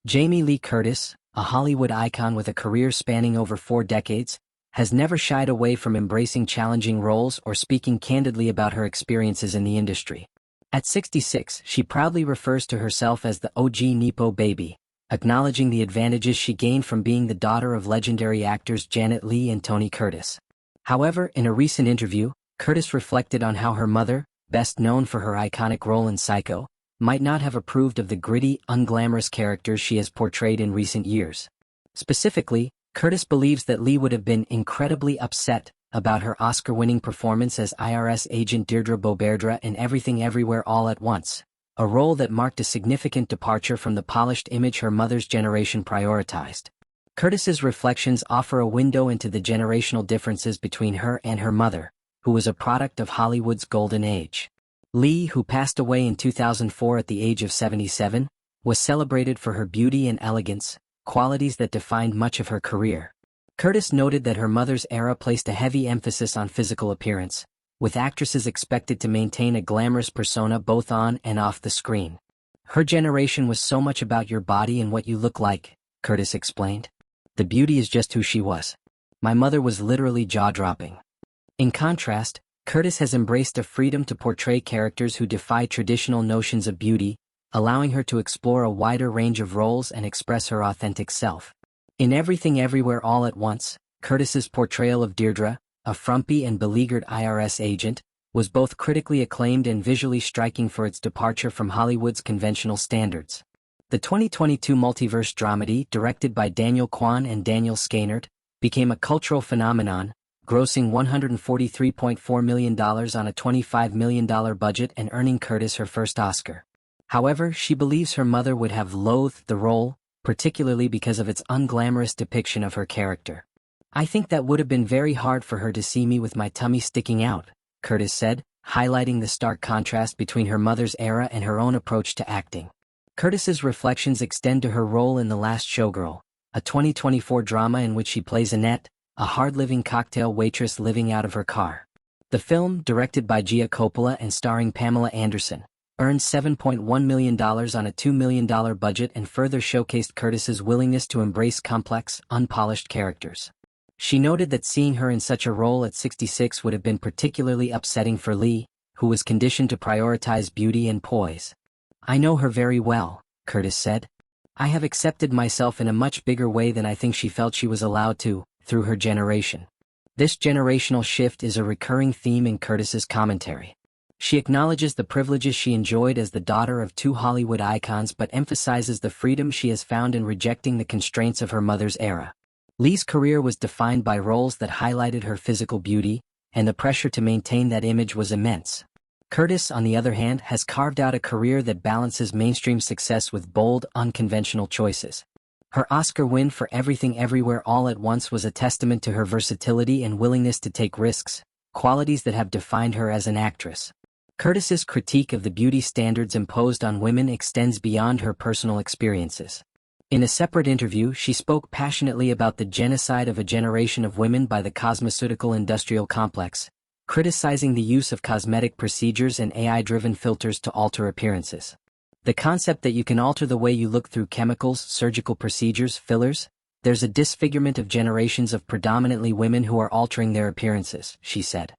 Jamie Lee Curtis, a Hollywood icon with a career spanning over 4 decades, has never shied away from embracing challenging roles or speaking candidly about her experiences in the industry. At 66, she proudly refers to herself as the OG Nepo baby, acknowledging the advantages she gained from being the daughter of legendary actors Janet Leigh and Tony Curtis. However, in a recent interview, Curtis reflected on how her mother, best known for her iconic role in Psycho, might not have approved of the gritty, unglamorous characters she has portrayed in recent years. Specifically, Curtis believes that Leigh would have been incredibly upset about her Oscar-winning performance as IRS agent Deirdre Beauberdre in Everything Everywhere All at Once, a role that marked a significant departure from the polished image her mother's generation prioritized. Curtis's reflections offer a window into the generational differences between her and her mother, who was a product of Hollywood's golden age. Leigh, who passed away in 2004 at the age of 77, was celebrated for her beauty and elegance, qualities that defined much of her career. Curtis noted that her mother's era placed a heavy emphasis on physical appearance, with actresses expected to maintain a glamorous persona both on and off the screen. Her generation was so much about your body and what you look like, Curtis explained. The beauty is just who she was. My mother was literally jaw-dropping. In contrast, Curtis has embraced a freedom to portray characters who defy traditional notions of beauty, allowing her to explore a wider range of roles and express her authentic self. In Everything Everywhere All at Once, Curtis's portrayal of Deirdre, a frumpy and beleaguered IRS agent, was both critically acclaimed and visually striking for its departure from Hollywood's conventional standards. The 2022 multiverse dramedy, directed by Daniel Kwan and Daniel Skynyrd, became a cultural phenomenon, grossing $143.4 million on a $25 million budget and earning Curtis her first Oscar. However, she believes her mother would have loathed the role, particularly because of its unglamorous depiction of her character. I think that would have been very hard for her to see me with my tummy sticking out, Curtis said, highlighting the stark contrast between her mother's era and her own approach to acting. Curtis's reflections extend to her role in The Last Showgirl, a 2024 drama in which she plays Annette, a hard-living cocktail waitress living out of her car. The film, directed by Gia Coppola and starring Pamela Anderson, earned $7.1 million on a $2 million budget and further showcased Curtis's willingness to embrace complex, unpolished characters. She noted that seeing her in such a role at 66 would have been particularly upsetting for Leigh, who was conditioned to prioritize beauty and poise. I know her very well, Curtis said. I have accepted myself in a much bigger way than I think she felt she was allowed to, through her generation. This generational shift is a recurring theme in Curtis's commentary. She acknowledges the privileges she enjoyed as the daughter of 2 Hollywood icons but emphasizes the freedom she has found in rejecting the constraints of her mother's era. Leigh's career was defined by roles that highlighted her physical beauty, and the pressure to maintain that image was immense. Curtis, on the other hand, has carved out a career that balances mainstream success with bold, unconventional choices. Her Oscar win for Everything Everywhere All at Once was a testament to her versatility and willingness to take risks, qualities that have defined her as an actress. Curtis's critique of the beauty standards imposed on women extends beyond her personal experiences. In a separate interview, she spoke passionately about the genocide of a generation of women by the cosmeceutical industrial complex, criticizing the use of cosmetic procedures and AI-driven filters to alter appearances. The concept that you can alter the way you look through chemicals, surgical procedures, fillers, there's a disfigurement of generations of predominantly women who are altering their appearances, she said.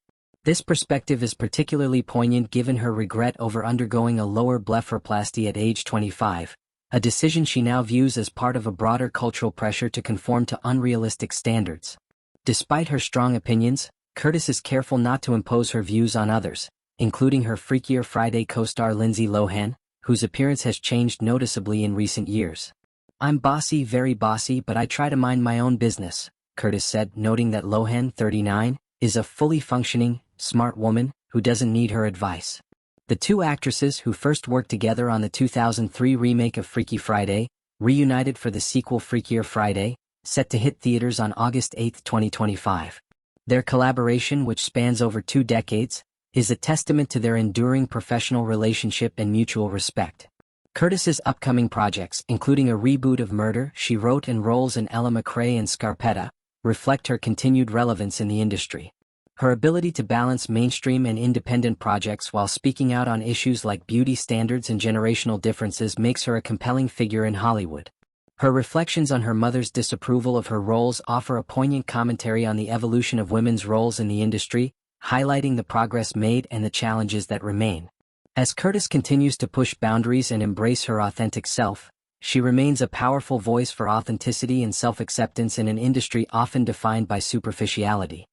This perspective is particularly poignant given her regret over undergoing a lower blepharoplasty at age 25, a decision she now views as part of a broader cultural pressure to conform to unrealistic standards. Despite her strong opinions, Curtis is careful not to impose her views on others, including her Freakier Friday co-star Lindsay Lohan, whose appearance has changed noticeably in recent years. I'm bossy, very bossy, but I try to mind my own business, Curtis said, noting that Lohan, 39, is a fully functioning, smart woman who doesn't need her advice. The 2 actresses who first worked together on the 2003 remake of Freaky Friday, reunited for the sequel Freakier Friday, set to hit theaters on August 8, 2025. Their collaboration, which spans over 2 decades, is a testament to their enduring professional relationship and mutual respect. Curtis's upcoming projects, including a reboot of Murder, She Wrote and roles in Ella McRae and Scarpetta, reflect her continued relevance in the industry. Her ability to balance mainstream and independent projects while speaking out on issues like beauty standards and generational differences makes her a compelling figure in Hollywood. Her reflections on her mother's disapproval of her roles offer a poignant commentary on the evolution of women's roles in the industry, highlighting the progress made and the challenges that remain. As Curtis continues to push boundaries and embrace her authentic self, she remains a powerful voice for authenticity and self-acceptance in an industry often defined by superficiality.